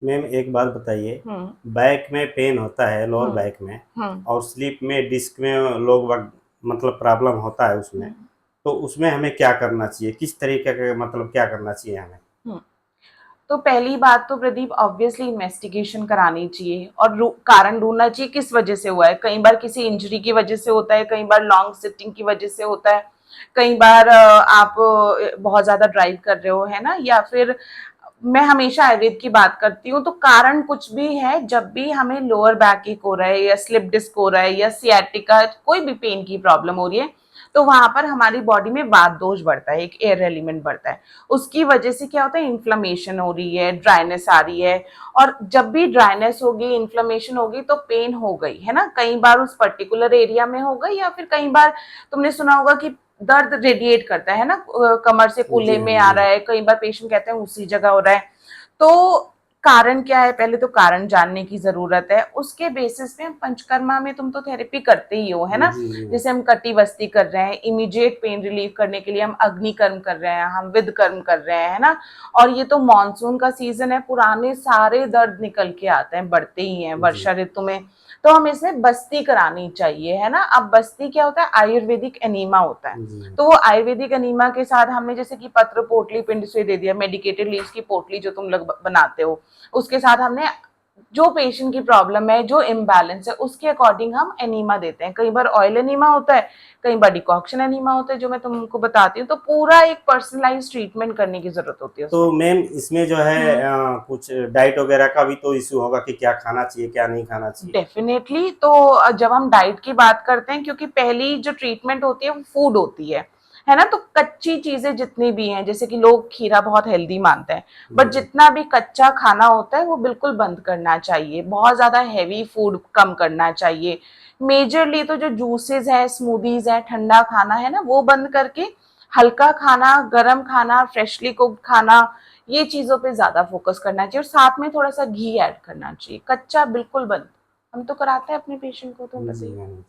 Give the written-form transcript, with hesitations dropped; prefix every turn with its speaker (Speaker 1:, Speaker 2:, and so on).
Speaker 1: Ma'am एक बात बताइए,
Speaker 2: हम्म।
Speaker 1: बैक में पेन होता है, लोअर
Speaker 2: हम्म।
Speaker 1: बैक में,
Speaker 2: हम्म।
Speaker 1: और स्लीप में डिस्क में लोग मतलब प्रॉब्लम होता है उसमें,
Speaker 2: हम्म।
Speaker 1: तो उसमें हमें क्या करना चाहिए, किस तरीके का मतलब क्या करना चाहिए हमें?
Speaker 2: हम्म। तो पहली बात तो प्रदीप ऑब्वियसली इन्वेस्टिगेशन करानी चाहिए और कारण ढूंढना चाहिए किस वजह से हुआ है। कई बार किसी इंजरी की वजह से होता है, कई बार लॉन्ग सिटिंग की वजह से होता है, कई बार आप बहुत ज्यादा ड्राइव कर रहे हो, है ना, या फिर मैं हमेशा आयुर्वेद की बात करती हूँ, तो कारण कुछ भी है, जब भी हमें लोअर बैक एक हो रहा है या स्लिप डिस्क हो रहा है या सियाटिका कोई भी पेन की प्रॉब्लम हो रही है, तो वहां पर हमारी बॉडी में वात दोष बढ़ता है, एक एयर एलिमेंट बढ़ता है। उसकी वजह से क्या होता है, इन्फ्लेमेशन हो रही है, ड्राइनेस आ रही है। और जब भी ड्राइनेस होगी, इन्फ्लेमेशन होगी, तो पेन हो गई है ना, कई बार उस पर्टिकुलर एरिया में हो गई, या फिर कई बार तुमने सुना होगा कि दर्द रेडिएट करता है ना, कमर से कूल्हे
Speaker 1: जी
Speaker 2: में
Speaker 1: हाँ,
Speaker 2: आ
Speaker 1: जी
Speaker 2: रहा
Speaker 1: हाँ।
Speaker 2: है, कई बार पेशेंट कहते हैं उसी जगह हो रहा है। तो कारण क्या है, पहले तो कारण जानने की जरूरत है, उसके बेसिस पे हम पंचकर्मा में तुम तो थेरेपी करते ही हो, है ना।
Speaker 1: जी, जी हाँ।
Speaker 2: जैसे हम कटिवस्ती कर रहे हैं, इमीडिएट पेन रिलीफ करने के लिए हम अग्नि कर्म कर रहे हैं, हम विद कर्म कर रहे हैं, है ना। और ये तो मानसून का सीजन है, पुराने सारे दर्द निकल के आते हैं, बढ़ते ही हैं
Speaker 1: जी।
Speaker 2: वर्षा ऋतु में। तो हम इसमें बस्ती करानी चाहिए, है ना। अब बस्ती क्या होता है, आयुर्वेदिक एनीमा होता है।
Speaker 1: जी।
Speaker 2: तो वो आयुर्वेदिक एनीमा के साथ हमने जैसे कि पत्र पोटली पिंड से दे दिया, मेडिकेटेड लीव्स की पोटली जो तुम लोग बनाते हो, उसके साथ हमने जो पेशेंट की प्रॉब्लम है, जो इम्बैलेंस है, उसके अकॉर्डिंग हम एनीमा देते हैं। कई बार ऑयल एनीमा होता है, कई बार डिकॉक्शन एनीमा होता है, जो मैं तुमको बताती हूँ। तो पूरा एक पर्सनलाइज ट्रीटमेंट करने की जरूरत होती है
Speaker 1: तो
Speaker 2: उसमें।
Speaker 1: मैम इसमें जो है कुछ डाइट वगैरह का भी तो इश्यू होगा कि क्या खाना चाहिए, क्या नहीं खाना चाहिए?
Speaker 2: डेफिनेटली। तो जब हम डाइट की बात करते हैं, क्योंकि पहली जो ट्रीटमेंट होती है वो फूड होती है ना। तो कच्ची चीजें जितनी भी हैं, जैसे कि लोग खीरा बहुत हेल्दी मानते हैं,
Speaker 1: जी,
Speaker 2: बट
Speaker 1: जी।
Speaker 2: जितना भी कच्चा खाना होता है वो बिल्कुल बंद करना चाहिए, बहुत ज्यादा हैवी फूड कम करना चाहिए। मेजरली तो जो जूसेस है, स्मूदीज है, ठंडा खाना है ना, वो बंद करके हल्का खाना, गर्म खाना, फ्रेशली कुक्ड खाना, ये चीजों पे ज्यादा फोकस करना चाहिए। और साथ में थोड़ा सा घी ऐड करना चाहिए, कच्चा बिल्कुल बंद। हम तो कराते हैं अपने पेशेंट को, तुम
Speaker 1: जी
Speaker 2: बताइए।
Speaker 1: मैम।